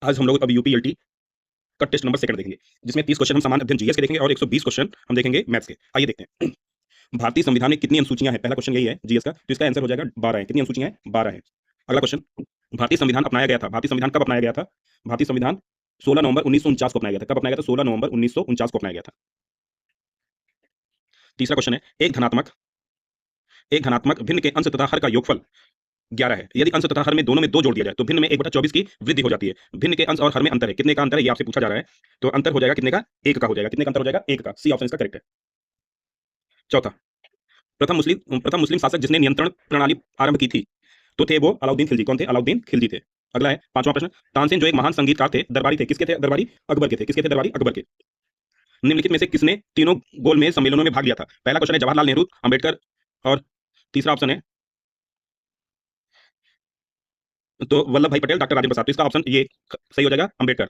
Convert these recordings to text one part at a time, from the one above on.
आज हम लोग अब यूपीएलटी का टेस्ट नंबर सेकंड देखेंगे, जिसमें 30 क्वेश्चन हम सामान्य अध्ययन जीएस के देखेंगे और 120 क्वेश्चन हम देखेंगे मैथ्स के। आइए देखते हैं। भारतीय संविधान में कितनी अनुसूचियां हैं? पहला क्वेश्चन यही है जीएस का, तो इसका आंसर हो जाएगा 12 है। कितनी अनुसूचियां हैं? 12 है। अगला क्वेश्चन, भारतीय संविधान अपनाया गया था, भारतीय संविधान कब अपनाया गया था? भारतीय संविधान 16 नवंबर 1949 को अपनाया गया था। कब अपनाया गया था? 16 नवंबर 1949 को अपनाया गया था। तीसरा क्वेश्चन है, एक धनात्मक भिन्न के अंश तथा हर का योगफल 11 है। यदि अंश तथा हर में दोनों में 2 जोड़ दिया जाए तो भिन्न में 1/24 की वृद्धि हो जाती है। भिन्न के अंश और हर में अंतर है, कितने का अंतर है ये आपसे पूछा जा रहा है। तो अंतर हो जाएगा कितने का? 1 का हो जाएगा। कितने का अंतर हो जाएगा? 1 का। सी ऑप्शन इसका करेक्ट है। चौथा, प्रथम मुस्लिम शासक जिसने नियंत्रण प्रणाली आरंभ की थी तो थे वो अलाउद्दीन खिलजी। कौन थे? अलाउद्दीन खिलजी थे। अगला है पांचवा प्रश्न, तानसेन जो एक महान संगीतकार थे, दरबारी थे, किसके थे? दरबारी अकबर के थे। किसके थे? दरबारी अकबर के। निम्नलिखित में से किसने तीनों गोलमेज सम्मेलनों में भाग लिया था? पहला क्वेश्चन है जवाहरलाल नेहरू, अंबेडकर, और तीसरा ऑप्शन है तो वल्लभ भाई पटेल, डॉक्टर राजेंद्र प्रसाद। तो इसका ऑप्शन ये सही हो जाएगा, अंबेडकर।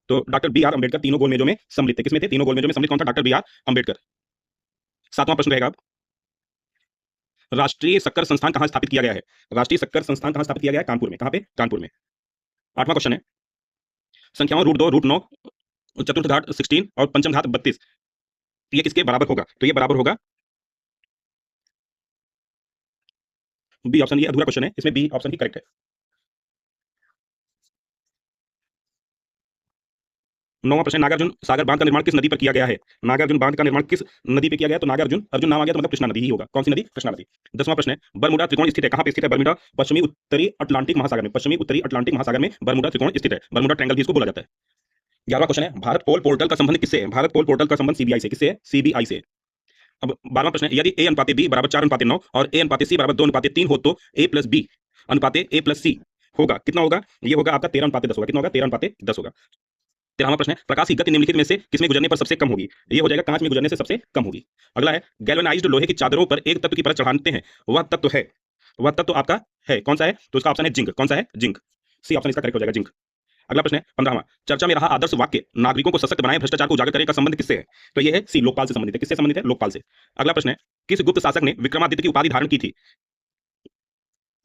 तो डॉक्टर बी आर अंबेडकर तीनों गोलमेजों में सम्मिलित थे। किसमें थे? तीनों गोलमेजों में सम्मिलित कौन था? Doctor B R Ambedkar. सातवां प्रश्न रहेगा, राष्ट्रीय शक्कर संस्थान कहां स्थापित किया गया है? राष्ट्रीय शक्कर संस्थान कहां स्थापित किया गया है? कानपुर में। कहां पे? कानपुर में। आठवां क्वेश्चन है, संख्याओं √2, √9, चतुर्थ घात 16 और पंचम घात 32 ये किसके बराबर होगा? तो ये बराबर होगा बी ऑप्शन। ये अधूरा क्वेश्चन है, इसमें बी ऑप्शन ही करेक्ट है। नौवां प्रश्न, नागार्जुन सागर बांध का निर्माण किस नदी पर किया गया है? नागार्जुन बांध का निर्माण किस नदी पे किया गया है? तो नागार्जुन, अर्जुन नाम आ गया तो मतलब कृष्णा नदी ही होगा। कौन सी नदी? कृष्णा नदी। 10वां प्रश्न है, बरमुडा त्रिकोण स्थित है, कहां पे स्थित है? बरमुडा पश्चिमी उत्तरी अटलांटिक महासागर में। पश्चिमी उत्तरी अटलांटिक महासागर में बरमुडा त्रिकोण स्थित है। बरमुडा ट्रायंगल भी इसको बोला जाता है। 11वां क्वेश्चन है, भारत पोल पोर्टल का संबंध किससे है? भारत पोल पोर्टल का संबंध सीबीआई से। किससे है? सीबीआई से। अब 12वां प्रश्न है, यदि ए अनुपाते बी बराबर 4:9 और ए अनुपाते सी बराबर 2:3 हो तो ए प्लस बी अनुपाते ए प्लस सी होगा कितना होगा? ये होगा आपका 13:10 होगा। कितना होगा? 13:10 होगा। 13वां प्रश्न है, प्रकाश की गति निम्नलिखित में से किसमें गुजरने पर सबसे कम होगी? ये हो जाएगा कांच में गुजरने से सबसे कम होगी। अगला है, गैल्वेनाइज्ड लोहे की चादरों पर एक तत्व की परत चढ़ाते हैं, वह तत्व आपका है कौन सा है? तो इसका ऑप्शन है जिंक। कौन सा है? जिंक। सी ऑप्शन इसका करेक्ट हो जाएगा, जिंक। अगला प्रश्न है 15वां, चर्चा में रहा आदर्श वाक्य नागरिकों को सशक्त बनाए भ्रष्टाचार को उजागर करे का संबंध किससे है? तो ये है सी, लोकपाल से संबंधित है। किससे संबंधित है? लोकपाल से। अगला प्रश्न है, किस गुप्त शासक ने विक्रमादित्य की उपाधि धारण की थी?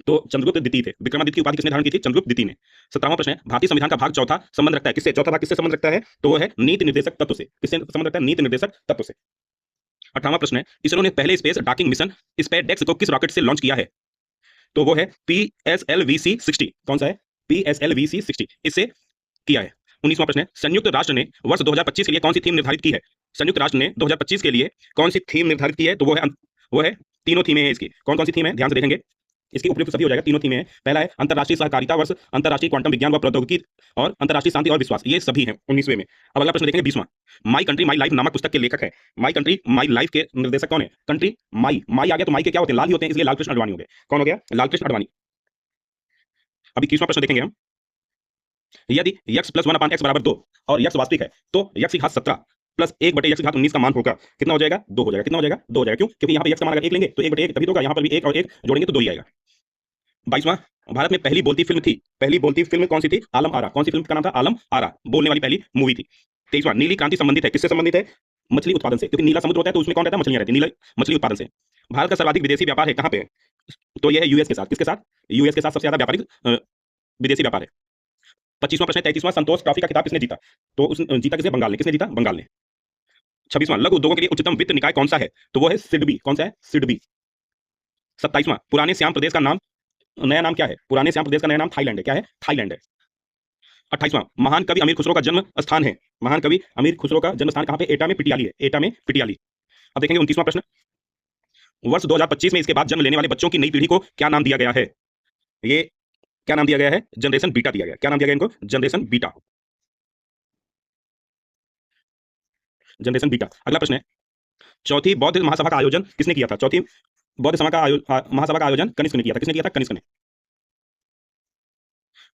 तो चंद्रगुप्त द्वितीय थे। विक्रमादित्य की उपाधि किसने धारण की थी? चंद्रगुप्त द्वितीय ने। 17वां प्रश्न है, भारतीय संविधान का भाग चौथा संबंध रखता है किससे? चौथा भाग किससे संबंध रखता है? तो वो है नीति निर्देशक तत्व से। किससे संबंध रखता है? नीति निर्देशक तत्व से। 18वां प्रश्न है, इसरो ने पहले स्पेस डॉकिंग मिशन स्पेसडेक्स को किस रॉकेट से लॉन्च किया है? तो वो है PSLV-60। कौन सा है? PSLV-60 इससे किया है। 19वां प्रश्न है, संयुक्त राष्ट्र ने वर्ष 2025 के लिए कौन सी थीम निर्धारित की है? संयुक्त राष्ट्र ने 2025 के लिए कौन सी थीम निर्धारित की है? तो वो है तीनों थीमें हैं इसकी। कौन कौन सी थीम है? ध्यान से देखेंगे, इसकी उपयुक्त सभी हो जाएगा। तीनों थीमें हैं। पहला है अंतर्राष्ट्रीय सहकारिता वर्ष, अंतर्राष्ट्रीय क्वांटम विज्ञान व प्रौद्योगिकी और अंतर्राष्ट्रीय शांति और विश्वास। ये सभी हैं 19वें में। अब अगला प्रश्न देखेंगे 20वां, माई कंट्री माई लाइफ नामक पुस्तक के लेखक है। माई कंट्री माई लाइफ के निर्देशक कौन है? कंट्री माई, माई आ गया तो माई के क्या होते हैं? लाल ही होते हैं, इसलिए लाल कृष्ण आडवाणी हो गए। कौन हो गया? लाल कृष्ण आडवाणी। अभी 21वां प्रश्न देखेंगे हम, यदि x + 1/x = 2 और x वास्तविक है तो x की घात 17 प्लस 1/x की घात 19 का मान होगा कितना हो जाएगा? 2 हो जाएगा। कितना हो जाएगा? 2 हो जाएगा। क्यों? क्योंकि यहाँ पे x का मान अगर 1 लेंगे तो 1/1 तभी तो होगा। यहाँ पर भी 1 और 1 जोड़ेंगे तो 2 ही आएगा। 22वां, भारत में पहली बोलती फिल्म थी, पहली बोलती फिल्म कौन सी थी? आलम आरा। कौन सी फिल्म का नाम था? आलम आरा। बोलने वाली पहली मूवी थी। 23वां, नीली क्रांति संबंधित है किससे संबंधित है? मछली उत्पादन से, क्योंकि नीला समुद्र होता है तो उसमें कौन रहता है? मछलियां रहती है। नीला मछली उत्पादन से। भारत का सर्वाधिक विदेशी व्यापार है कहाँ पे? तो यह है यूएस के साथ। किसके साथ? यूएस के साथ सबसे ज्यादा व्यापारिक विदेशी व्यापार है। 25वां प्रश्न है, 33वां संतोष ट्रॉफी का खिताब किसने जीता? तो उस जीता किसने? बंगाल ने। किसने जीता? बंगाल ने। 26वां, लघु उद्योगों के लिए उच्चतम वित्त निकाय कौन सा है? तो वो है सिडबी। कौन सा है? सिडबी। 27वां, पुराने श्याम प्रदेश का नाम नया नाम क्या है? पुराने श्याम प्रदेश का नया नाम थाईलैंड है। क्या है? थाईलैंड है। 28वां, महान कवि अमीर खुसरो का जन्म स्थान है। महान कवि अमीर खुसरो का जन्म स्थान कहां पे? एटा में पिटियाली है। एटा में पिटियाली। अब देखेंगे 29वां प्रश्न, वर्ष 2025 में इसके बाद जन्म लेने वाले बच्चों की नई पीढ़ी को क्या नाम दिया गया है? ये क्या नाम दिया गया है? जनरेशन बीटा दिया गया। क्या नाम दिया गया इनको? Generation beta. Generation beta. अगला प्रश्न है, चौथी बौद्ध महासभा का आयोजन किसने किया था? चौथी बौद्ध सभा का महासभा का आयोजन कनिष्क ने किया था। किसने किया था? कनिष्क ने।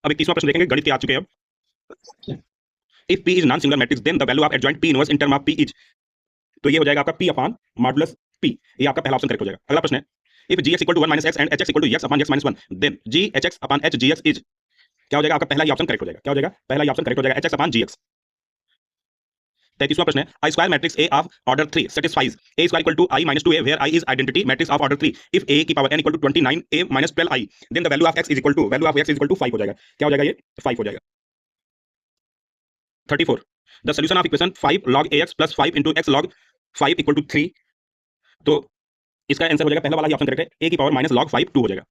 अब 21वां प्रश्न देखेंगे, गणित के आ चुके हैं अब। If p is non singular matrix then the value of adjoint p inverse in term of p is, तो ये हो जाएगा आपका p अपॉन मॉडुलस p। ये आपका पहला ऑप्शन करेक्ट हो जाएगा। अगला प्रश्न है, if gx = 1 - x and hx = x upon x - 1 देनghx upon hgx is, क्या हो जाएगा? आपका पहला ही ऑप्शन करेक्ट हो जाएगा। क्या हो जाएगा? पहला ही ऑप्शन करेक्ट हो जाएगा, hx upon gx। 33वां प्रश्न है, a square matrix A of order 3 satisfies a square = i - 2a where i is identity matrix of order 3 if a की power n = 29 a - 12 i then the value of x = 5 हो जाएगा। क्या हो जाएगा? ये 5 हो जाएगा। 34 the solution of equation 5 log ax plus 5 into x log 5 equal to 3। तो इसका आंसर हो जाएगा पहला वाला ही ऑप्शन करेक्ट है, a की पावर माइनस log 5 2 हो जाएगा।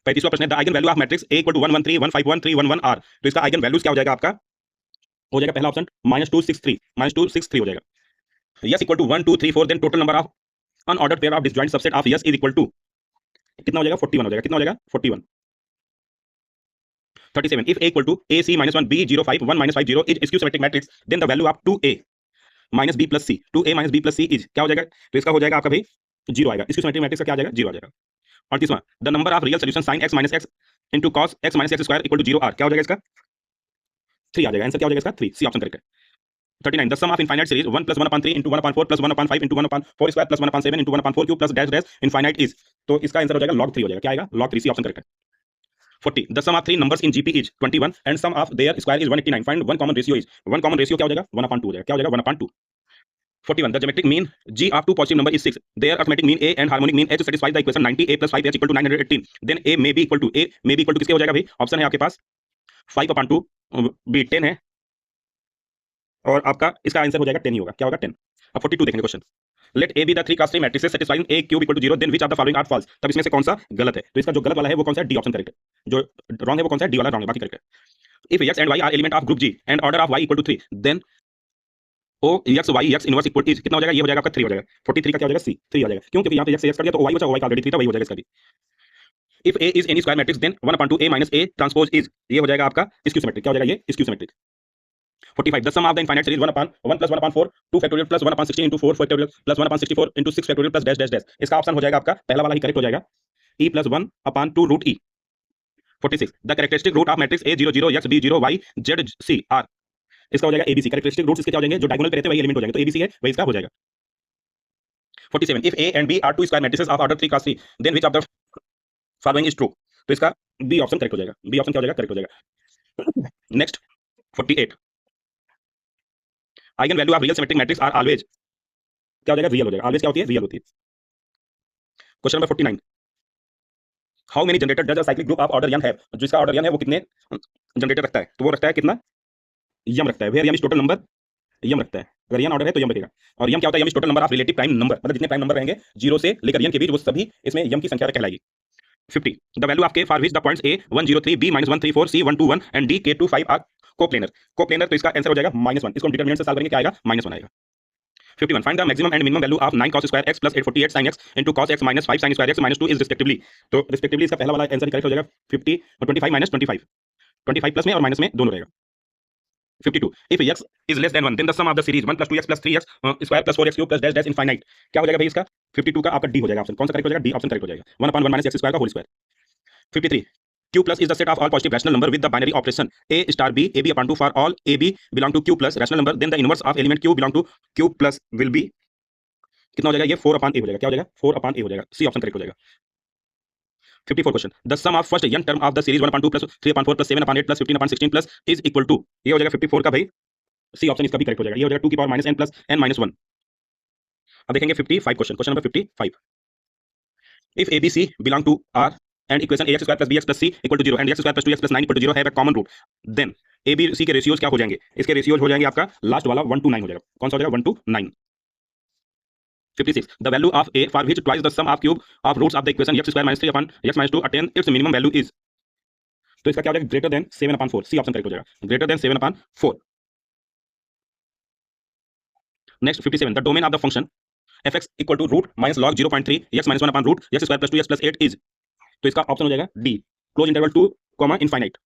35वां प्रश्न है the eigen value of matrix a equal to 1 1 3 1 5 1 3 1 1 r। तो इसका आइगन वैल्यूज क्या हो जाएगा आपका, हो जाएगा पहला ऑप्शन -263 हो जाएगा। S equal to 1 2 3 4 then total number of unordered pair of disjoint subset of S is equal to कितना हो जाएगा 41 हो जाएगा, कितना हो जाएगा 41। 37 if a equal to ac minus 1 b 0 5 1 minus 5 0 is skew symmetric matrix then the value of 2a minus b plus c 2a minus b plus c is क्या हो जाएगा, तो इसका हो जाएगा आपका भाई 0 आएगा, स्क्यू सिमेट्रिक मैट्रिक्स का क्या आ जाएगा 0 आ जाएगा। 38वां the number of real solution sin x minus x into cos x minus x square equal to 0 r क्या हो जाएगा इसका 3 आ जाएगा, आंसर क्या हो जाएगा इसका 3 सी ऑप्शन करेक्ट है। 39 the sum of infinite series 1 plus 1 upon 3 into 1 upon 4 plus 1 upon 5 into 1 upon 4 square plus 1 upon 7 into 1 upon 4 cube plus dash dash infinite is, तो इसका आंसर हो जाएगा log 3 हो जाएगा, क्या आएगा log 3 सी ऑप्शन करेक्ट है। 40 the sum of three numbers in GP is 21 and sum of their square is 189 find one common ratio is, one common ratio क्या हो जाएगा 1/2 हो जाएगा, क्या हो जाएगा 1/2। 41 the geometric mean G of two positive number is 6 their arithmetic mean A and harmonic mean H satisfies the equation 90 A plus 5H equal to 918 then A may be equal to किसके हो जाएगा भाई, option है आपके पास 5/2 B 10 है और आपका इसका आंसर हो जाएगा 10 ही होगा, क्या होगा 10। अब 42 देखेंगे question let A B the three cross 3 matrices satisfying A cube equal to 0 then which of the following are false. तब इसमें से कौन सा गलत है, तो इसका जो गलत वाला है वो कौन सा है, डी ऑप्शन करेक्ट है, जो रॉन्ग है वो कौन सा है, डी वाला रॉन्ग है, बाकी करेक्ट है। If x and y are element of group G and order of y equal to 3 then O x y x inverse equal कितना हो जाएगा, ये हो जाएगा आपका 3 हो जाएगा। 43 का क्या हो जाएगा सी 3 आ जाएगा, क्यों क्योंकि यहां पे एक्स एक्स कर दिया तो वाई बचा, वाई का ऑलरेडी 3 था, वही हो जाएगा इसका भी। If A is any square matrix then 1/2 a minus a transpose is, ये हो जाएगा आपका स्क्यू सिमेट्रिक, क्या हो जाएगा ये skew symmetric. 45 the sum of the infinite series 1/1 plus 1/4 2 factorial plus 1/16 into 4 factorial plus 1/64 into 6 factorial plus dash dash dash, इसका ऑप्शन हो जाएगा आपका पहला वाला ही करेक्ट हो जाएगा e plus 1/2 root e। 46 the characteristic root of matrix a 0 0 x b 0 y z c r, इसका हो जाएगा abc, कैरेक्टरिस्टिक रूट्स इसके क्या हो जाएंगे, जो डायगोनल पे रहते हैं वही एलिमेंट हो जाएंगे, तो abc है वही इसका हो जाएगा। 47 if a and b are two square matrices of order 3 cross 3 then which of the following is true, तो इसका b ऑप्शन करेक्ट हो जाएगा, b ऑप्शन क्या हो जाएगा करेक्ट हो जाएगा। Next 48 eigen value of real symmetric matrix are always क्या हो जाएगा रियल हो जाएगा, ऑलवेज क्या होती है रियल होती है। Question number 49 how many generator does a cyclic group of order n have, जो इसका ऑर्डर n है वो कितने जनरेटर रखता है, तो वो रखता है कितना m रखता है, where m is total number m रखता है, अगर n ऑर्डर है तो m रखेगा, और m क्या होता है m is total number of relative prime number, मतलब जितने प्राइम नंबर रहेंगे 0 से लेकर n के बीच वो सभी इसमें m की संख्या कहलाएगी। 50 the value of k for which the points a 103 b -134 c 121 and d k25 are coplanar, तो इसका आंसर हो जाएगा -1, इसको हम डिटरमिनेंट से सॉल्व करेंगे क्या आएगा -1 आएगा। 51 find the maximum and minimum value of 9 cos square x plus 848 sin x into cos x minus 5 sin square x minus 2 is respectively, तो रिस्पेक्टिवली इसका पहला वाला आंसर करेक्ट हो जाएगा 50 और 25 माइनस 25 प्लस में और माइनस में दोनों रहेगा। 52 if x is less than 1 then the sum of the series 1 plus 2x plus 3x square plus 4x cube plus dash dash infinite, क्या हो जाएगा भाई इसका 52 का आपका डी हो जाएगा ऑप्शन, कौन सा करेक्ट हो जाएगा डी ऑप्शन करेक्ट हो जाएगा 1/1 minus x square का whole square. 53 q plus is the set of all positive rational number with the binary operation a star b ab upon 2 for all ab belong to q plus rational number then the inverse of element q belong to q plus will be कितना हो जाएगा ये 4/a हो जाएगा, क्या हो जाएगा 4/a हो जाएगा, सी ऑप्शन करेक्ट हो जाएगा। 54 question the sum of first n term of the series 1/2 plus 3/4 plus 7/8 plus 15/16 plus is equal to, ये हो जाएगा 54 का भाई सी ऑप्शन इसका भी करेक्ट हो जाएगा, ये हो जाएगा 2 की पावर -n plus n - 1। अब देखेंगे 55 question number 55 if abc belong to r and equation ax square plus bx plus c equal to 0 and x square plus 2x plus 9 equal to 0 have a common root then a b c के ratios क्या हो जाएंगे, इसके ratios हो जाएंगे आपका last वाला 1 to 9 हो जाएगा, कौन सा हो जाएगा 1 to 9। 56 the value of a for which twice the sum of cube of roots of the equation x square minus 3 upon x minus 2 attain its minimum value is, तो इसका क्या हो जाएगा greater than 7/4, C option correct हो जाएगा greater than 7/4। Next 57 the domain of the function fx equal to root minus log 0.3 x minus 1 upon root x square plus 2x plus 8 is, तो इसका ऑप्शन हो जाएगा D close interval 2 infinite।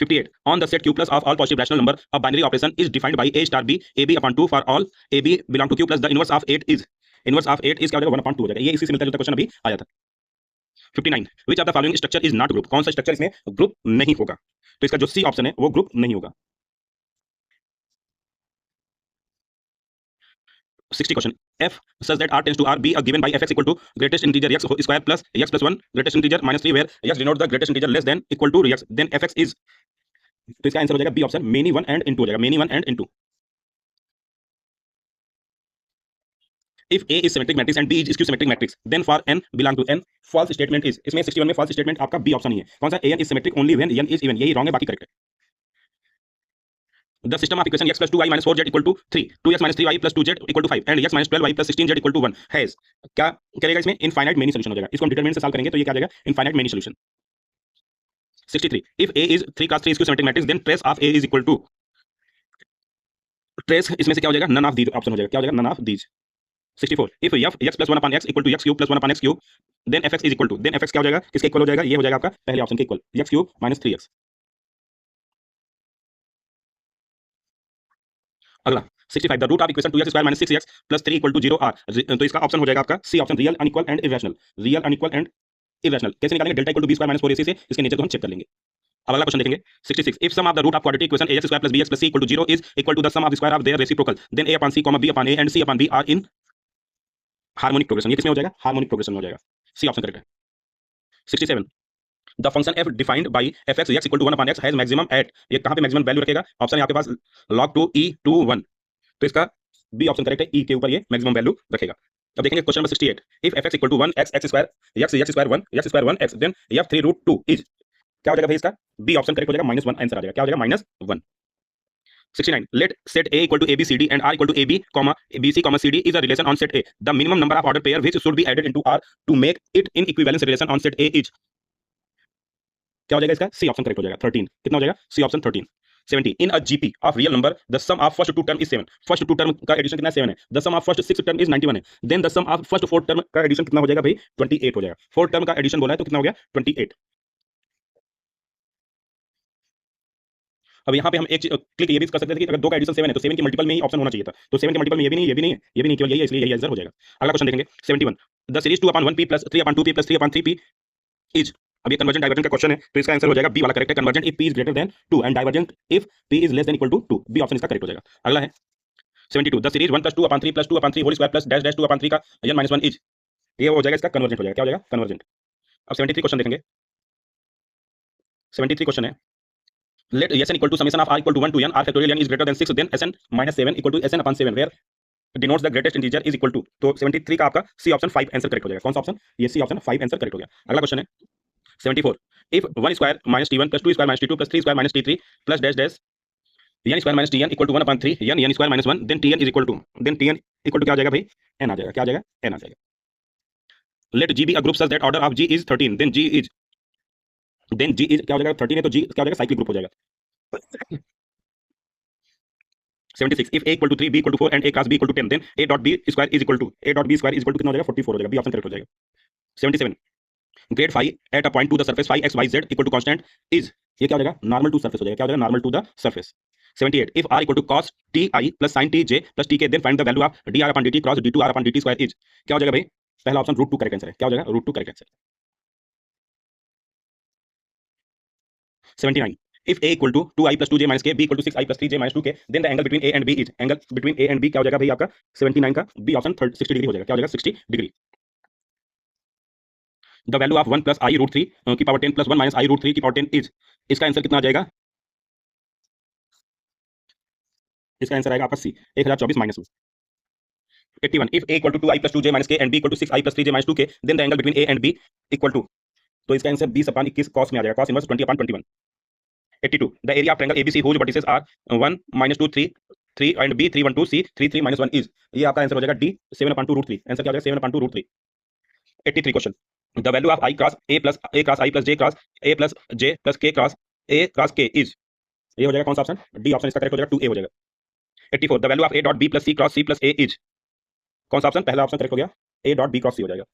58 on the set q plus of all positive rational number a binary operation is defined by a star b ab upon 2 for all ab belong to q plus the inverse of 8 is, inverse of 8 is क्या हो जाएगा 1/2 हो जाएगा, ये इसी से मिलता जुलता क्वेश्चन अभी आया था। 59 which of the following structure is not group, कौन सा स्ट्रक्चर इसमें ग्रुप नहीं होगा, तो इसका जो सी ऑप्शन है वो ग्रुप नहीं होगा। 60 question f such that r tends to r be given by fx equal to greatest integer x square plus x plus 1 greatest integer minus 3 where x denotes the greatest integer less than equal to x then fx is, तो इसका answer हो जाएगा B option many 1 and into हो जाएगा many 1 and into. If A is symmetric matrix and B is skew symmetric matrix then for N belong to N false statement is, इसमें 61 में false statement आपका B option ही है। कौन सा? N is symmetric only when N is even, यही wrong है, बाकी करेक्ट है। The system of equation x plus 2y minus 4z equal to 3, 2x minus 3y plus 2z equal to 5 and x minus 12y plus 16z equal to 1 has, क्या करेगा इसमें? Infinite many solution हो जाएगा। इसको हम determinant से solve करेंगे तो ये क्या आ जाएगा? Infinite many solution. 63 if a is 3 class 3 skew symmetric matrix then trace of a is equal to, trace इसमें से क्या हो जाएगा? नन ऑफ दीज ऑप्शन हो जाएगा। क्या हो जाएगा? None of these. 64 इफ f x plus 1 upon x equal to x cube plus 1 upon x cube then fx is equal to, then fx क्या हो जाएगा? किसके इक्वल हो जाएगा? ये हो जाएगा आपका पहले ऑप्शन के equal, x cube minus 3x। अगला 65 the root of equation 2x square minus 6x plus 3 equal to 0 are, तो इसका ऑप्शन हो जाएगा आपका C option, real unequal and irrational. Real unequal and irrational कैसे निकालेंगे? Delta equal to B square minus 4ac से इसके नेचर को हम चेक कर लेंगे। अब अगला क्वेश्चन देखेंगे 66 if sum of the root of quadratic equation ax square plus bx plus c equal to 0 is equal to the sum of the square of their reciprocal then a upon c, b upon a and c upon b are in harmonic progression. ये किसमें हो जाएगा? Harmonic progression में हो जाएगा। C option correct है। 67 the function f defined by fx x equal to 1 upon x has maximum at, ये कहां पे मैक्सिमम वैल्यू रखेगा? ऑप्शन है आपके पास log 2 e to 1, तो इसका बी ऑप्शन करेक्ट है, ई के ऊपर ये मैक्सिमम वैल्यू रखेगा। अब देखेंगे question number 68 if fx equal to 1 x x square x square 1 x square 1 x then f 3 root 2 is, क्या हो जाएगा भाई? इसका बी ऑप्शन करेक्ट हो जाएगा, -1 आंसर आ जाएगा। क्या हो जाएगा? -1। 69 let set a equal to abcd and r equal to ab comma bc comma cd is a relation on set a, the minimum number of order pair which should be added into r to make it in equivalence relation on set a is, क्या हो जाएगा? इसका C option correct हो जाएगा 13। कितना हो जाएगा? C option 13। 70 in a gp of real number the sum of first two term is 7, first two term का एडिशन कितना? 7 है। the sum of first six term is 91 है। then the sum of first four term का addition कितना हो जाएगा भाई? 28 हो जाएगा। फोर्थ टर्म का एडिशन बोला है तो कितना हो गया? 28। अब यहाँ पे हम एक क्लिक ये भी कर सकते थे कि अगर दो का एडिशन 7 है तो 7 के मल्टीपल में ही ऑप्शन होना चाहिए था, तो 7 के मल्टीपल में ये भी नहीं, ये भी नहीं है, ये भी नहीं, केवल यही है, इसलिए यही आंसर हो जाएगा। अगला क्वेश्चन देखेंगे 71 the series 2/1p plus 3/2p plus 3/3p is, अब ये कन्वर्जेंट डाइवर्जेंट का क्वेश्चन है तो इसका आंसर हो जाएगा बी वाला करेक्ट है, convergent if p is greater than 2 and divergent if p is less than equal to 2, B option इसका करेक्ट हो जाएगा। अगला है 72 the series 1 + 2/3 + 2/3 whole square plus dash dash 2/3 का n-1 इज, ये हो जाएगा इसका कन्वर्जेंट हो जाएगा। क्या हो जाएगा? कन्वर्जेंट। अब 73 क्वेश्चन देखेंगे। 73 क्वेश्चन है let sn equal to summation of r equal to 1 to n r factorial n is greater than 6 then sn minus 7 equal to sn upon 7 where denotes the greatest integer is equal to, तो 73 का आपका C option 5 answer correct हो जाएगा। कौन सा option? ये C option 5 answer correct हो गया। अगला क्वेश्चन है 74 if 1 square minus t1 plus 2 square minus t2 plus 3 square minus t3 plus dash dash n square minus tn equal to 1/3 n square minus 1 then tn is equal to, then tn equal to क्या आ जाएगा भाई? n आ जाएगा। क्या आ जाएगा? n आ जाएगा। let g be a group such that order of g is 13 then g is, क्या हो जाएगा? 13 है तो g क्या हो जाएगा? साइक्लिक ग्रुप हो जाएगा। 76 if a equal to 3 b equal to 4 and a class b equal to 10 then a dot b square is equal to, a dot b square is equal to कितना हो जाएगा? 44 हो जाएगा। बी ऑप्शन करेक्ट हो जाएगा। 77 grade phi at a point to the surface phi x y z equal to constant is, ये क्या हो जाएगा? नॉर्मल टू सरफेस हो जाएगा। क्या हो जाएगा? Normal to the surface. 78 if r equal to cos t I plus sin t j plus t k then find the value of dr upon dt cross d2 r upon dt square is, क्या हो जाएगा भाई? पहला option √2 correct answer है। क्या हो जाएगा? √2 correct answer. 79 if a equal to 2i plus 2j minus k b equal to 6i plus 3j minus 2k then the angle between a and b is, angle between a and b क्या हो जाएगा भाई आपका? 79 का B option 60 degree हो जाएगा। क्या हो जाएगा? 60 degree. The value of 1 plus i √3 की पावर 10 plus 1 minus i √3 की पावर 10 इज, इसका आंसर कितना आ जाएगा? इसका आंसर आएगा आपका सी 1024 minus 81 if a equal to 2i plus 2j minus k and b equal to 6i plus 3j minus 2k then the angle between a and b equal to, तो इसका answer 20/21 cos में आ जाएगा, cos inverse 20/21। 82 the area of triangle abc whose vertices are 1 - 2 3 3 and b 3 1 2 c 3 3 - 1 is, ये आपका answer हो जाएगा D 7/2 √3। Answer क्या हो जाएगा? 7/2 √3। 83 question the value of I cross a plus I plus j cross a plus j plus k cross a cross k is, ये हो जाएगा कौन सा ऑप्शन? डी ऑप्शन इसका करेक्ट हो जाएगा, 2a हो जाएगा। 84 the value of a dot b plus c cross c plus a is, कौन सा ऑप्शन? पहला ऑप्शन करेक्ट हो गया, a dot b cross c हो जाएगा।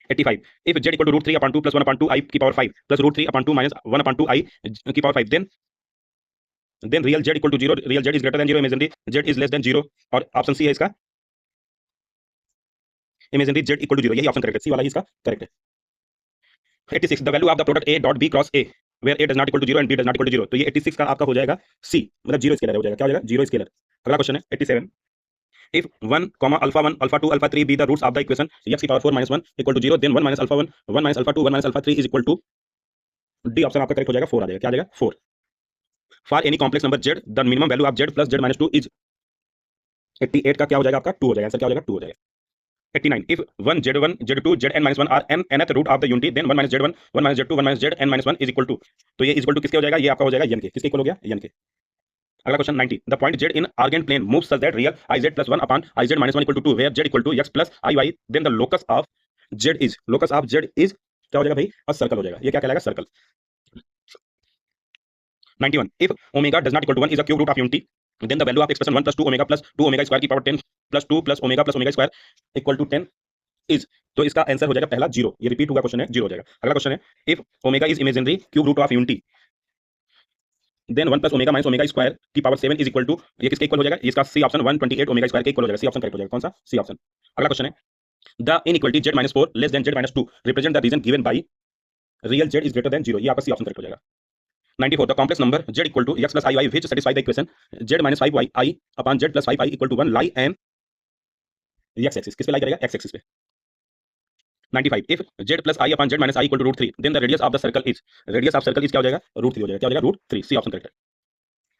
85 if z equal to √3/2 plus 1/2 I की पावर 5 plus √3/2 minus 1/2 I की power 5 then real z equal to 0, real z is greater than 0, imaginary z is less than 0, और option C है इसका imaginary z equal to 0, यही option correct है, सी वाला ही इसका correct है। 86 the value of the product a dot b cross a where a does not equal to 0 and b does not equal to 0, तो ये 86 का आपका हो जाएगा सी, मतलब 0 स्केलर हो जाएगा। क्या हो जाएगा? 0 स्केलर। अगला क्वेश्चन है 87 if 1 alpha 1 alpha 2 alpha 3 be the roots of the equation x की power 4 - 1 equal to 0 then 1 - alpha 1 1 - alpha 2 1 - alpha 3 is equal to, D option आपका करेक्ट हो जाएगा, 4 आ जाएगा। क्या आ जाएगा? 4। For any complex number z the minimum value of z plus z - 2 is, 88 का क्या हो जाएगा आपका 2 हो जाएगा, आंसर क्या हो जाएगा 2 हो जाएगा। 89 if 1 z1 z2 zn minus 1 are nth root of the unity then 1 minus z1 1 minus z2 1 minus zn minus 1 is equal to, तो ये इक्वल टू किसके हो जाएगा, ये आपका हो जाएगा n के, किसके इक्वल हो गया n के। अगला question 90 the point z in argand plane moves such that real iz plus 1 upon iz minus 1 equal to 2 where z equal to x plus iy then the locus of z is, locus of z is क्या हो जाएगा भाई, a circle हो जाएगा, ये क्या कहलाएगा circle. 91 if omega does not equal to 1 is a cube root of unity then the value of expression 1 plus 2 omega plus 2 omega square की power 10 plus 2 plus omega square equal to 10 is, तो इसका answer हो जाएगा पहला 0, ये repeat हुआ question है, 0 हो जाएगा। अगला क्वेश्चन है if omega is imaginary cube root of unity then 1 plus omega minus omega square की पावर 7 इज इक्वल टू, ये किसके इक्वल हो जाएगा, इसका सी ऑप्शन 128 ओमेगा स्क्वायर के इक्वल हो जाएगा, सी ऑप्शन करेक्ट हो जाएगा, कौन सा, सी ऑप्शन। अगला क्वेश्चन है the inequality z minus 4 less than z minus 2 represent the region given by real z is greater than 0, ये आपका सी ऑप्शन करेक्ट हो जाएगा। 94 the complex number z equal to x plus iy which satisfy the equation z minus 5y upon z plus 5i equal to 1 lie and x axis, किस पे लाई करेगा, x axis पे। 95 if z plus I upon z minus I equal to root 3 then the radius of the circle is, radius of circle is क्या हो जाएगा, root 3 हो जाएगा, क्या हो जाएगा, root 3, सी ऑप्शन करेक्ट है।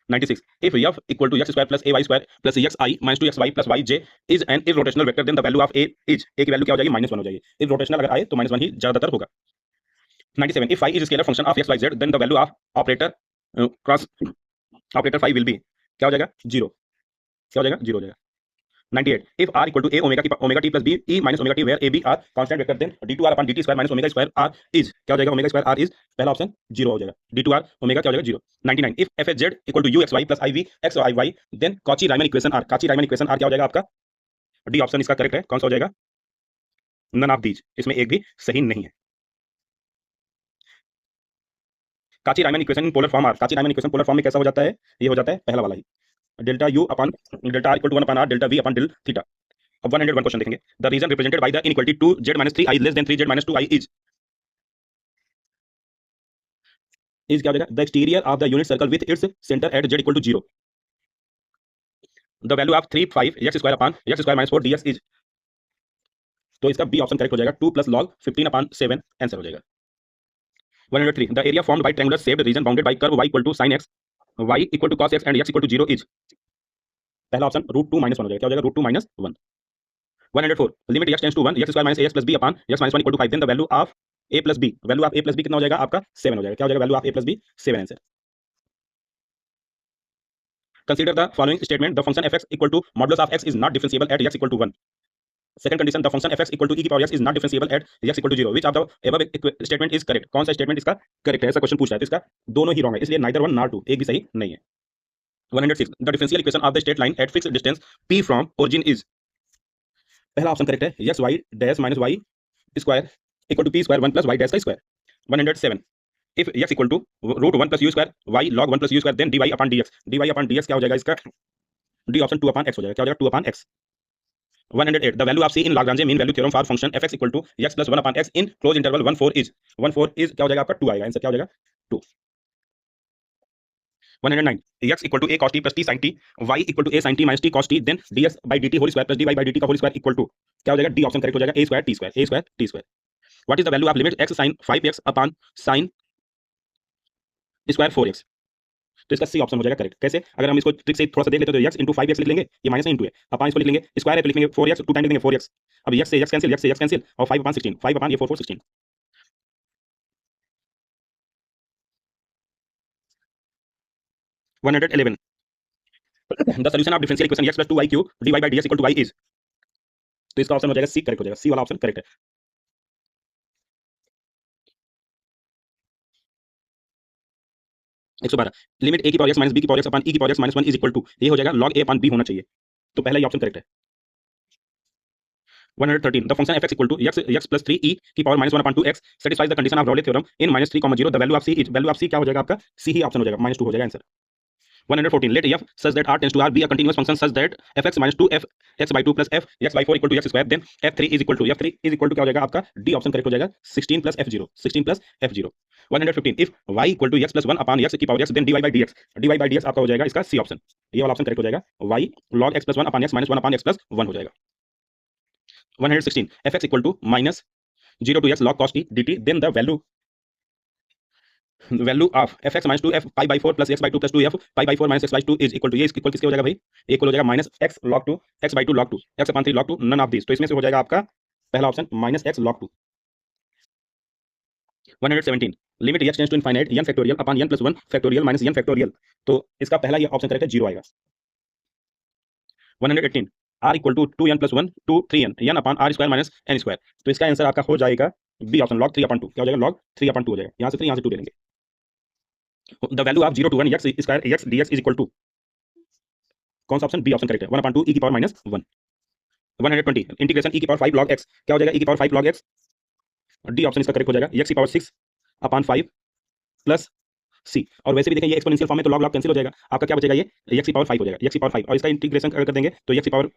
96 if f equal to x square plus ay square plus xi minus 2xy plus yj is an irrotational vector then the value of a is, a की वैल्यू क्या हो जाएगी, -1 हो जाएगी, irrotational अगर आए तो -1 ही ज्यादातर होगा। 97 if phi is a scalar function of x y z then the value of operator cross operator phi will be क्या हो जाएगा, 0, क्या हो जाएगा, 0 हो जाएगा। 98 if r equal to a omega t plus b e minus omega t where a b are constant vector then d2r upon dt square minus omega square r is क्या हो जाएगा, omega square r is पहला option 0 हो जाएगा, d2r omega क्या हो जाएगा 0। 99 if f z equal to u xy plus iv x y then Cauchy Riemann equation r, Cauchy Riemann equation r क्या हो जाएगा आपका, डी ऑप्शन इसका करेक्ट है, कौन सा हो जाएगा, नन ऑफ दीज, इसमें एक भी सही नहीं है। Cauchy Riemann equation polar form r, Cauchy Riemann equation polar form में कैसा हो जाता है, ये हो जाता है पहला वाला ही, delta u upon delta r equal to 1 upon r delta v upon del theta. अब 101 क्वेश्चन देखेंगे the region represented by the inequality 2z minus 3i less than 3z minus 2i is क्या हो जाएगा, the exterior of the unit circle with its centre at z equal to 0 the value of 3 5 x square upon x square minus 4 ds is, तो इसका B option correct हो जाएगा, 2 plus log 15 upon 7 answer हो जाएगा। 103 the area formed by triangular shaped region bounded by curve y equal to sin x y equal to cos x and x equal to 0 is, पहला option √2 - 1 हो जाएगा, क्या हो जाएगा, √2 - 1। 104 limit x tends to 1 x square minus ax plus b upon x minus 1 equal to 5 then the value of a plus b, value of a plus b कितना हो जाएगा आपका 7 हो जाएगा, क्या हो जाएगा, value of a plus b 7 answer. Consider the following statement the function fx equal to modulus of x is not differentiable at x equal to 1। Second condition the function fx equal to e की power x is not differentiable at x equal to 0 which of the above statement is correct, कौन सा statement इसका correct है, ऐसा question पूछ रहा है, तो इसका दोनों ही रॉन्ग है, इसलिए नाइदर 1 नॉर 2, एक भी सही नहीं है। 106 the differential equation of the straight line at fixed distance p from origin is, पहला ऑप्शन करेक्ट है, x y dash minus y square equal to p square 1 plus y dash का square. 107 if x equal to √1 plus u square y log 1 plus u square then dy upon dx क्या हो जाएगा, इसका d option 2 upon x हो जाएगा, क्या हो जाएगा, 2 upon x। 108 the value of c in Lagrange mean value theorem for function fx equal to x plus 1 upon x in closed interval 1 4 is, 1 4 is क्या हो जाएगा आपका 2 आएगा, आंसर क्या हो जाएगा 2। 109 x equal to a cos t plus t sin t y equal to a sin t minus t cos t then dx by dt whole square plus dy by dt का whole square equal to क्या हो जाएगा, d option correct हो जाएगा, a square t square। what is the value of limit x sin 5x upon sin square 4x, तो इसका C option हो जाएगा करेक्ट। कैसे, अगर हम इसको ट्रिक से थोड़ा सा देख लेते तो x इंटू 5x लिख लेंगे, ये माइनस इंटू है, अपन इसको लिख लेंगे स्क्वायर है तो लिखेंगे 4x, 2 टाइम लिखेंगे 4x, अब x से x कैंसिल और 5 अपॉन 16, 5 अपॉन ये 4 4 16। 111 the solution of differential equation x plus 2y cube dy by dx equal to y is, तो इसका ऑप्शन हो जाएगा सी करेक्ट हो जाएगा, सी वाला ऑप्शन करेक्ट है। एक सौ 12 लिमिट a की पावर x माइनस b की पावर x अपॉन e की power x minus 1 is equal to, ये हो जाएगा log a अपॉन b होना चाहिए, तो पहला ही ऑप्शन करेक्ट है। 113 the function fx equal to x plus 3e की power minus 1 upon 2x satisfies the condition of Rolle's theorem in -3, 0 the value of c is, value of c क्या हो जाएगा आपका, c ही ऑप्शन हो जाएगा, -2 हो जाएगा answer. 114 let f such that r tends to r be a continuous function such that fx minus 2 f x by 2 plus f x by 4 equal to x square then f3 is equal to क्या हो जाएगा आपका, d option correct हो जाएगा, 16 plus f0 115 if y equal to x plus 1 upon x की power x then dy by dx आपका हो जाएगा इसका c ऑप्शन, ये वाला ऑप्शन करेक्ट हो जाएगा, y log x plus 1 upon x minus 1 upon x plus 1 हो जाएगा। 116 fx equal to minus 0 to x log cos t dt then the value value of F X minus two F pi by four plus X by two plus two F pi by four minus X by two is equal to, ये equal किसके हो जाएगा भाई, equal हो जाएगा minus X log two X by two log two X upon three log two none of this. तो इसमें से हो जाएगा आपका पहला option minus X log two. 117 limit X tends to infinite n factorial upon n plus one factorial minus n factorial. तो इसका पहला ये ऑप्शन करेक्ट है, जीरो आएगा। 118 r equal to 2n plus one to 3n n upon r square minus n square. तो इसका answer आपका हो जाएगा बी ऑप्शन लॉग 3 अपॉन 2। क्या हो जाएगा, लॉग 3 अपॉन 2 हो जाएगा। यहाँ से 3 यहाँ से 2 ले लेंगे। The value of 0 to 1 x square x dx is equal to, कौन सा ऑप्शन, बी ऑप्शन करेक्ट है, 1 अपॉन 2 e की पावर माइनस 1। 120 इंटीग्रेशन e की पावर 5 log x, क्या हो जाएगा e की power 5 log x, D option इसका करेक्ट हो जाएगा, x की पावर 6 अपॉन 5 प्लस सी। और वैसे भी देखें ये एक्सपोनेंशियल फॉर्म में तो लॉग लॉग कैंसिल हो जाएगा, आपका क्या बचेगा, ये x की पावर 5 हो जाएगा, x की पावर 5 और इसका इंटीग्रेशन कर देंगे तो x की पावर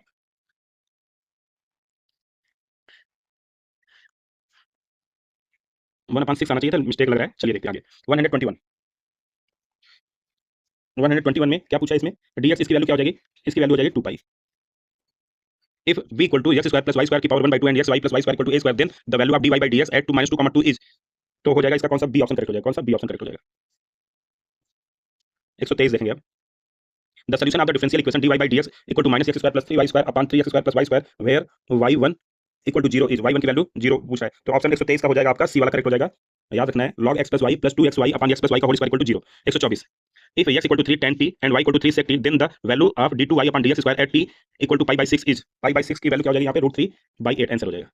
1/6 आना चाहिए था, मिस्टेक लग रहा है। चलिए देखते हैं आगे। 121 121 में क्या पूछा है इसमें, dx इसकी वैल्यू क्या हो जाएगी, इसकी वैल्यू हो जाएगी 2 pi. If b equal to x square plus y square की power 1/2 and x y plus y square equal to a square, then the value of dy by dx at 2 - 2, 2 is, तो हो जाएगा इसका कौन सा, B option correct हो जाएगा। कौन सा, बी ऑप्शन करेक्ट हो जाएगा। 123 देखेंगे अब। The solution of the differential equation dy by dx equal to minus x square plus 3y square upon 3x square plus y square where y1 equal to 0 is, y1 की value 0 पूछ रहा है। तो option 123 का हो जाएगा आपका सी वाला करेक्ट हो जाएगा। याद रखना है log x plus y plus 2xy upon x plus y का whole square equal to 0। 124 if x equal to 3 tan t and y equal to 3 sec t, then the value of d2y upon dx square at t equal to pi by 6 is, pi by 6 की value क्या हो जाएगी यहाँ पे, √3/8 answer हो जाएगा।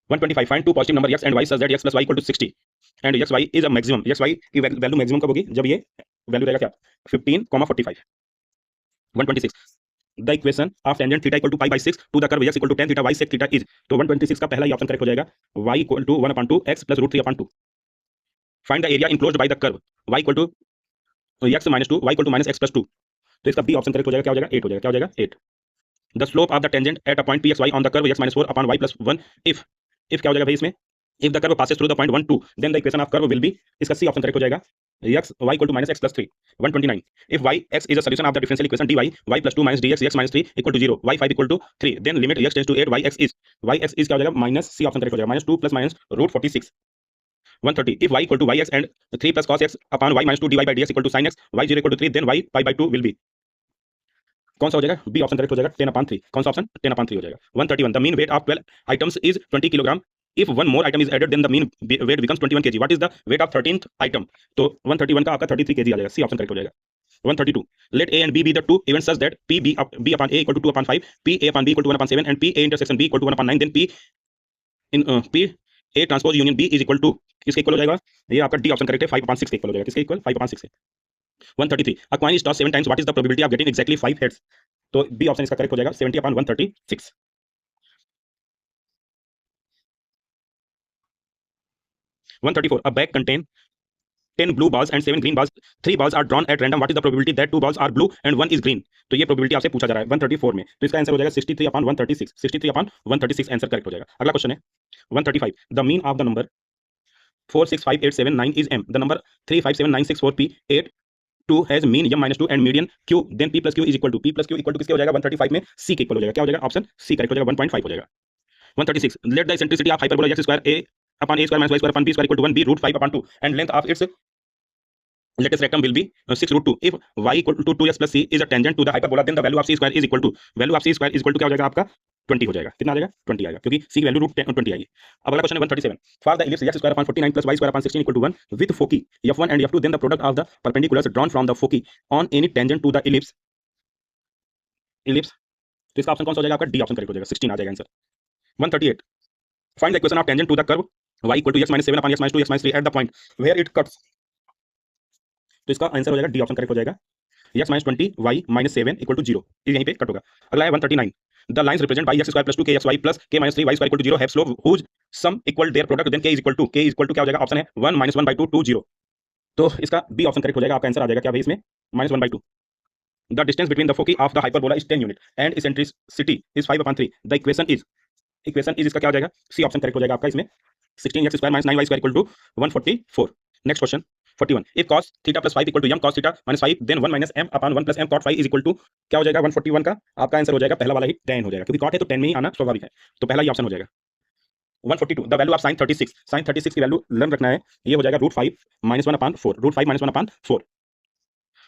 125 find two positive number x and y such that x plus y equal to 60 and xy is a maximum, xy की value maximum कब होगी, जब ये वैल्यू रहेगा क्या 15, 45। 126 the equation of tangent theta equal to pi by 6 to the curve x equal to tan theta y sec theta is. तो 126 का पहला ही ऑप्शन करेक्ट हो जाएगा, y equal to 1/2 x plus √3/2। Find the area enclosed by the curve y equal to x minus 2 y equal to minus x plus 2। तो इसका B option correct हो जाएगा, क्या हो जाएगा 8 हो जाएगा, क्या हो जाएगा 8। The slope of the tangent at a point pxy on the curve x minus 4 upon y plus 1 if क्या हो जाएगा भाई इसमें, if the curve passes through the point 1 2 then the equation of curve will be, इसका C option correct हो जाएगा, x y equal to minus x plus 3। 129 if y x is a solution of the differential equation dy y plus 2 minus dx x minus 3 equal to 0 y 5 equal to 3 then limit x tends to 8 y x is, y x is क्या हो जाएगा minus, C option correct हो जाएगा, minus 2 plus minus √46। 130 if y equal to y x and 3 plus cos x upon y minus 2 dy by dx equal to sin x y 0 equal to 3 then y pi by 2 will be, कौन सा हो जाएगा, B option correct हो जाएगा 10/3। कौन सा option 10/3 हो जाएगा। 131 the mean weight of 12 items is 20 kilogram if one more item is added then the mean weight becomes 21 kg, what is the weight of 13th item. तो 131 का आपका 33 kg आ जाएगा, सी ऑप्शन करेक्ट हो जाएगा। 132 late a and b be the two events such that p b upon a equal to 2/5, p a upon b equal to 1/7 and p a intersection b equal to 1/9, then p in p a transpose union b is equal to, किसके equal हो जाएगा, ये आपका D option correct है, 5/6 के equal हो जाएगा। किसके इक्वल, 5/6 है। 133 a coin is tossed 7 times, what is the probability of getting exactly 5 heads। तो बी ऑप्शन इसका करेक्ट हो जाएगा 70/136। 134 a bag contain 10 blue balls and 7 green balls, 3 balls are drawn at random, what is the probability that 2 balls are blue and 1 is green। तो ये probability आपसे पूछा जा रहा है 134 में, तो इसका आंसर हो जाएगा 63/136, 63/136 आंसर करेक्ट हो जाएगा। अगला क्वेश्चन है 135 the mean of the number 465,879 is m, the number 357,964p 8 2 has mean m minus 2 and median q, then p plus q is equal to, p plus q equal to किसके हो जाएगा 135 में, c के equal हो जाएगा, क्या हो जाएगा ऑप्शन सी करेक्ट हो जाएगा, 1.5 हो जाएगा। 136 let the eccentricity of hyperbola x square a upon a square minus y square upon b square equal to 1 be √5/2 and length of its latest rectum will be 6√2 if y equal to 2x plus c is a tangent to the hyperbola, then the value of c square is equal to, value of c square is equal to क्या हो जाएगा आपका 20 हो जाएगा। कितना आ जाएगा 20 आएगा, क्योंकि c की वैल्यू √20 आएगी। अब अगला क्वेश्चन है 137 for the ellipse x square upon 49 plus y square upon 16 equal to 1 with foci f1 and f2, then the product of the perpendiculars drawn from the foci on any tangent to the ellipse, तो इसका option कौन सा हो जाएगा आपका, D option correct हो जाएगा, 16 आ जाएगा answer. 138 find the equation of tangent to the curve y equal to x minus 7 upon x minus 2 x minus 3 at the point where it cuts, तो इसका आंसर हो जाएगा डी ऑप्शन करेक्ट हो जाएगा, x minus 20 y minus 7 equal to 0, ये यहीं पे cut होगा। अगला है 139 the lines represent by x square plus 2kxy plus k minus 3y square equal to 0 have slope whose sum equal their product, then k is equal to क्या हो जाएगा option है 1 minus 1/2 2 0, तो इसका बी ऑप्शन करेक्ट हो जाएगा। आपका answer आ जाएगा क्या भाई इसमें, -1/2। the distance between the foci of the hyperbola is 10 unit and eccentricity is 5/3, the equation is इसका क्या हो जाएगा, सी ऑप्शन करेक्ट हो जाएगा आपका इसमें 16x square minus 9y square equal to 144। Next question 41 if cos theta plus 5 equal to m cos theta minus 5 then 1 minus m upon 1 plus m cot 5 is equal to, क्या हो जाएगा 141 का आपका answer हो जाएगा पहला वाला ही tan हो जाएगा, क्योंकि cot है तो tan में ही आना स्वाभाविक है, तो पहला ही ऑप्शन हो जाएगा। 142 the value of sine 36, sine 36 की वैल्यू लर्न रखना है, ये हो जाएगा √5 -1/4, √5 -1/4.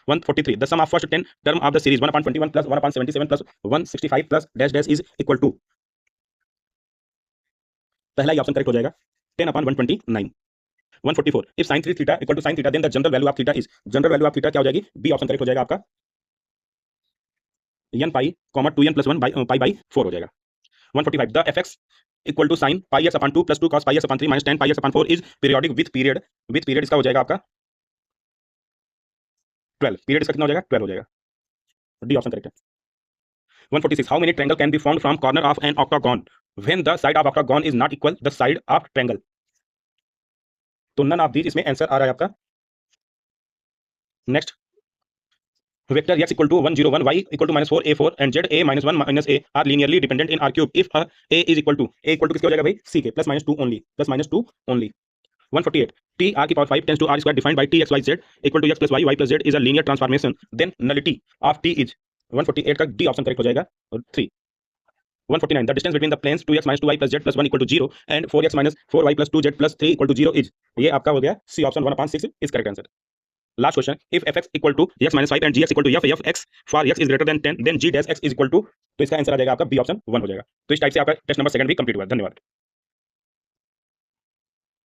143 the sum of first 10 term of the series 1/21 plus 1/77 plus 165 plus dash dash is equal to, पहला ही ऑप्शन करेक्ट हो जाएगा 10/129. 144 इफ sin 3 theta equal to sin theta then the general value of theta is, general value of theta क्या हो जाएगी, B option correct हो जाएगा आपका n pi, 2n + 1 pi by 4 हो जाएगा. 145 the fx equal to sin πx/2 + 2 cos πx/3 - tan πx/4 is periodic with period, with period इसका हो जाएगा आपका 12, पीरियड इसका कितना हो जाएगा 12 हो जाएगा, डी ऑप्शन करेक्ट है. 146 how many triangle can be formed from corner of an octagon when the side of octagon is not equal the side of triangle, तो नन ऑफ दीज इसमें आंसर आ रहा है आपका. Next vector x equal to 1 0 1 y equal to -4 a 4 and z a -1 -a are linearly dependent in R cube if a is equal to किसके हो जाएगा भाई c के +-2 only, +-2 only. 148 t r की power 5 tends to r square defined by t x y z equal to x plus y y plus z is a linear transformation then nullity of t is, 148 का d option correct हो जाएगा. और 3 149 the distance between the planes 2x - 2y plus z plus 1 equal to 0 and 4x - 4y plus 2z plus 3 equal to 0 is, ये आपका हो गया c option 1/6 is correct answer. Last question, if fx equal to x minus 5 and gx equal to f x for x is greater than 10 then g dash x is equal to, तो इसका answer आ जाएगा आपका B option 1 हो जाएगा. तो इस type से आपका टेस्ट नंबर 2 भी कंप्लीट हुआ. धन्यवाद.